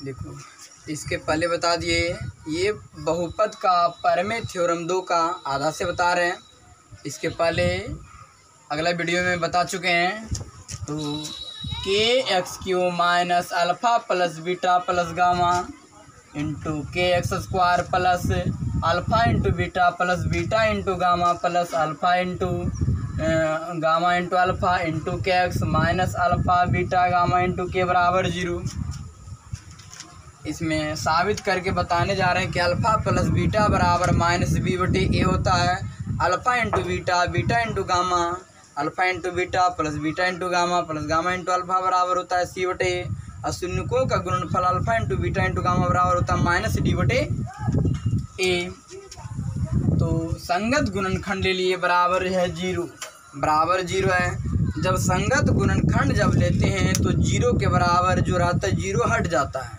देखो इसके पहले बता दिए, ये बहुपद का परमेय थ्योरम 2 का आधा से बता रहे हैं। इसके पहले अगला वीडियो में बता चुके हैं। तो kx³ minus alpha plus beta plus gamma into kx² plus alpha into beta plus beta into gamma plus alpha into gamma into alpha into kx minus alpha beta gamma into k बराबर 0। इसमें साबित करके बताने जा रहे हैं कि alpha plus beta बराबर माइनस बी बटे ए होता है। Alpha into beta beta into gamma alpha into beta plus beta into gamma plus gamma into alpha बराबर होता है सी बटे ए। और शून्यकों का गुणनफल alpha into beta into gamma बराबर होता है माइनस डी बटे ए। तो संगत गुणनखंड ले लिए बराबर है 0, बराबर 0 है। जब संगत गुणनखंड जब लेते हैं तो 0 के बराबर जो रहता है 0 हट जाता है,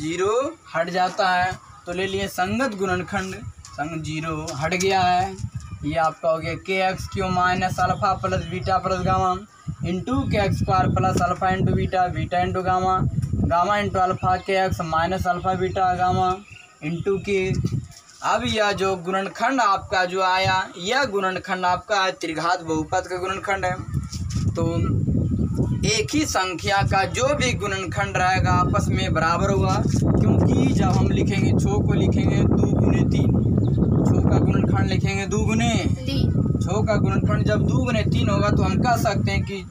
0 हट जाता है। तो ले लिए संगत गुणनखंड, 0 हट गया है। ये आपका हो गया kx³ minus alpha plus beta plus gamma into kx² plus alpha into beta beta into gamma gamma into alpha kx minus alpha beta gamma into k। अब यह जो गुणनखंड आपका जो आया, यह गुणनखंड आपका त्रिघात बहुपद का गुणनखंड है। तो एक ही संख्या का जो भी गुणनखंड रहेगा आपस में बराबर होगा, क्योंकि जब हम लिखेंगे छो को लिखेंगे 2 गुने 3, छो का गुणनखंड लिखेंगे 2 गुने, छो का गुणनखंड जब 2 गुने 3 होगा तो हम कह सकते हैं कि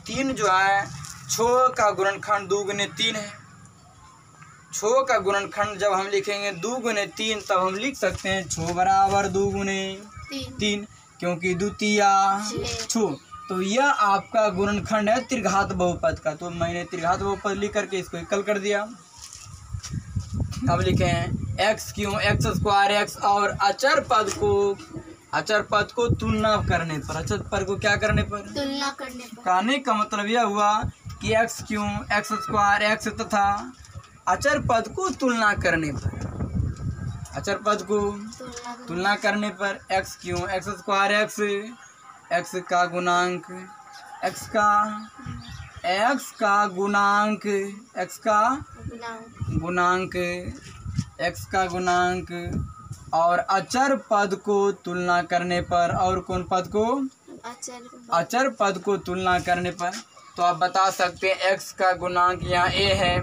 3 जो है छो का गुणनखंड 2 गुने 3 है। छो का गुणनखंड जब हम लिखेंगे 2 गुने 3 तब हम लिख सकते हैं छो बराबर 2 गुने 3, क्योंकि द्वितीया छो। तो यह आपका गुणनखंड है त्रिघात बहुपद का। तो मैंने त्रिघात बहुपद लिख करके इसको एकल कर दिया। अब लिखे हैं x³ x² और अचर पद को तुलना करने पर, अचर पद को क्या करने पर, तुलना करने पर। कहने का मतलब यह हुआ कि x³ x² तथा अचर पद को तुलना करने पर, अचर पद को तुलना करने पर x³ x² x का गुणांक x का गुणांक और अचर पद को तुलना करने पर, और कौन पद को, अचर पद को तुलना करने पर। तो आप बता सकते हैं x का गुणांक यहाँ a है,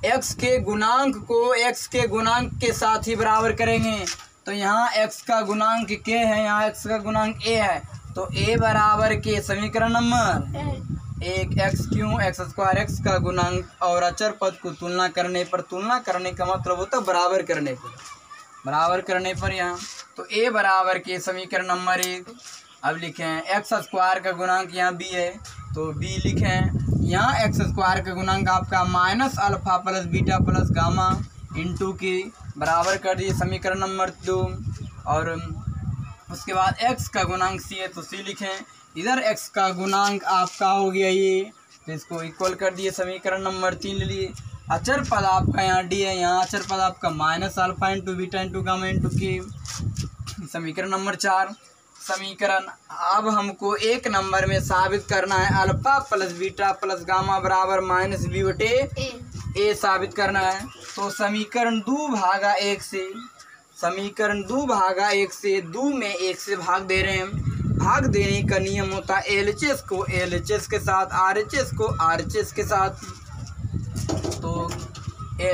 x के गुणांक को x के गुणांक के साथ ही बराबर करेंगे। तो यहाँ x का गुणांक k है, यहाँ x का गुणांक a है। तो a बराबर k, समीकरण नंबर 1 x³ x² x का गुणांक और अचर पद को तुलना करने पर, तुलना करने का मतलब होता है बराबर करने पर, बराबर करने पर यहाँ। तो a बराबर k, समीकरण नंबर 1। अब लिखें x² का गुणांक यहाँ b है, तो b लिखें। यहाँ x² का गुणांक आपका minus alpha plus beta plus gamma into के बराबर कर दिए, समीकरण नंबर 2। और उसके बाद x का गुणांक c है, तो c लिखें। इधर x का गुणांक आपका हो गया ये, तो इसको इक्वल कर दिए, समीकरण नंबर 3 ले लिए। अचर पद आपका यहाँ d है, यहाँ अचर पद आपका minus alpha into beta into gamma into के, समीकरण नंबर 4। समीकरण अब हमको 1 नंबर में साबित करना है alpha plus beta plus gamma बराबर माइनस बी बटे ए साबित करना है। तो समीकरण 2 भागा 1 से, समीकरण 2 भागा 1 से 2 में 1 से भाग दे रहे हैं। भाग देने का नियम होता है LHS को LHS के साथ, RHS को RHS के साथ। तो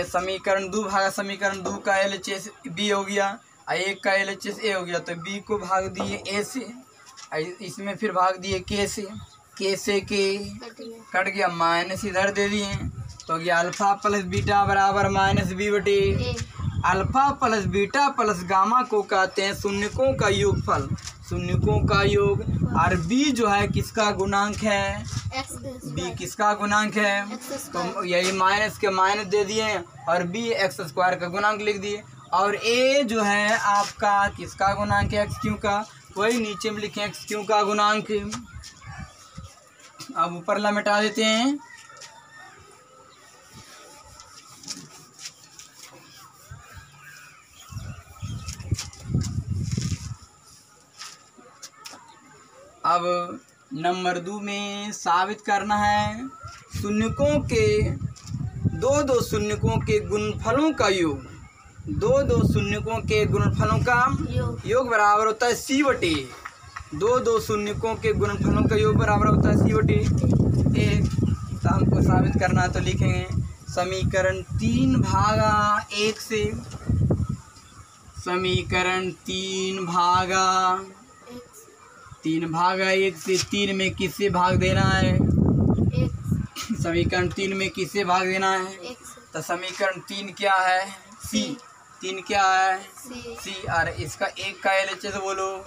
समीकरण 2 भागा समीकरण 2 का LHS B हो गया, 1 का LHS A हो गया। तो B को भाग दिए A से, इसमें फिर भाग दिए K से, K से K कट गया, माइनस इधर दे दिए। तो ये अल्फ़ा प्लस बीटा बराबर माइनस बी बटे। Alpha plus beta plus gamma को कहते हैं शून्यकों का योगफल, शून्यकों का योग। और b जो है किसका गुणांक है, b किसका गुणांक है। तो यही माइनस के माइनस दे दिए और b x² का गुणांक लिख दिए। और a जो है आपका किसका गुणांक है, x³ का, वही नीचे में लिखे x³ का गुणांक। अब ऊपर ला मिटा देते हैं। अब नंबर 2 में साबित करना है शून्यकों के दो शून्यकों के गुणनफलों का योग, दो शून्यकों के गुणनफलों का योग बराबर होता है सी बटे, दो शून्यकों के गुणनफलों का योग बराबर होता है सी बटे एक। तो हमको साबित करना तो लिखेंगे समीकरण 3 भागा 1 से, समीकरण 3 भागा 1 से 3 में किससे भाग देना है, समीकरण 3 में किससे भाग देना है, तो समीकरण 3 क्या है, सी, 3 क्या है, सी। और इसका एक का LHS बोलो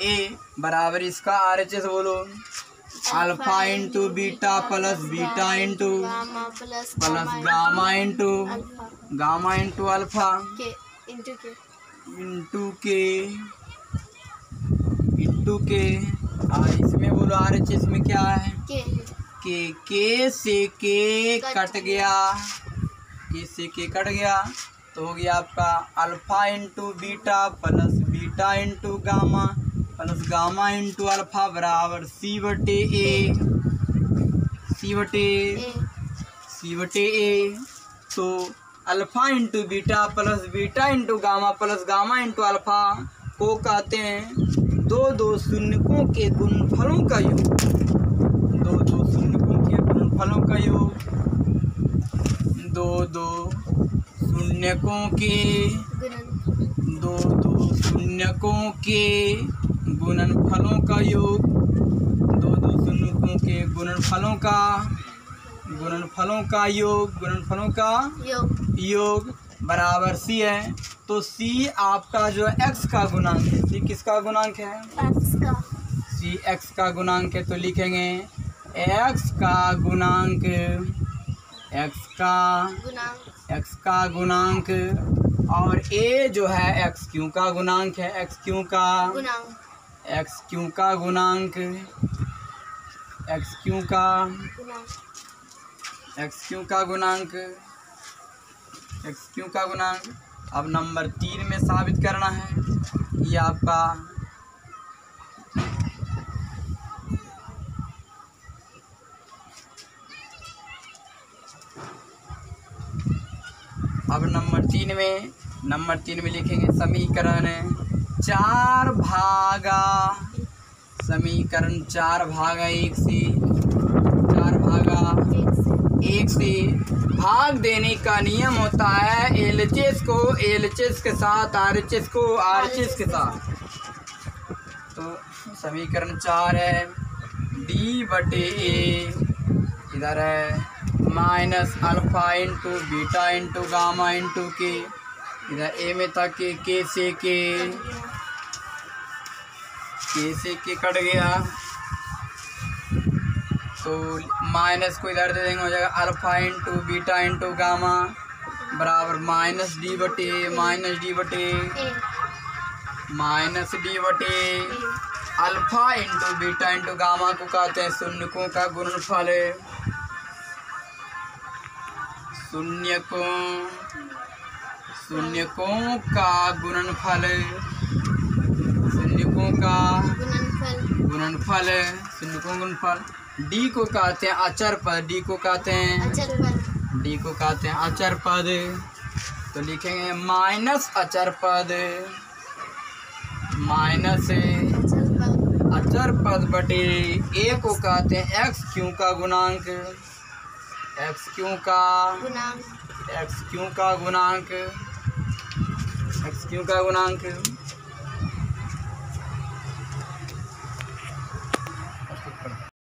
ए बराबर इसका RHS बोलो alpha into beta plus beta into plus gamma into alpha into के और इसमें बोलो RHS में क्या है, के से के कट गया, के से के कट गया तो हो गया आपका alpha into beta plus beta into gamma plus gamma into alpha बराबर सी बटे ए। तो alpha into beta plus beta into gamma plus gamma into alpha को कहते हैं दो शून्यकों के गुणनफलों का योग, दो शून्यकों के गुणनफलों का योग, दो शून्यकों के गुणनफलों का योग, दो शून्यकों के गुणनफलों का योग बराबर सी है। तो सी आपका जो एक्स का गुणांक है, सी किसका गुणांक है, सी एक्स का गुणांक है। तो लिखेंगे एक्स का गुणांक और ए जो है एक्स क्यू का गुणांक है, एक्स क्यू का गुणांक। अब नंबर 3 में साबित करना है ये आपका अब नंबर 3 में लिखेंगे समीकरण 4 भागा 1 से भाग देने का नियम होता है LHS को LHS के साथ, RHS को RHS के साथ। तो समीकरण 4 है D बटे ए, इधर है minus alpha into beta into gamma into के, इधर ए में था के से के कट गया तो माइनस को इधर दे देंगे, हो जाएगा alpha into beta into gamma बराबर माइनस डी बटे alpha into beta into gamma को कहते हैं शून्यकों का गुणनफल, शून्यकों का गुणनफल। डी को कहते हैं अचर पद, तो लिखेंगे माइनस अचर बटे ए को कहते हैं एक्स क्यू का गुणांक,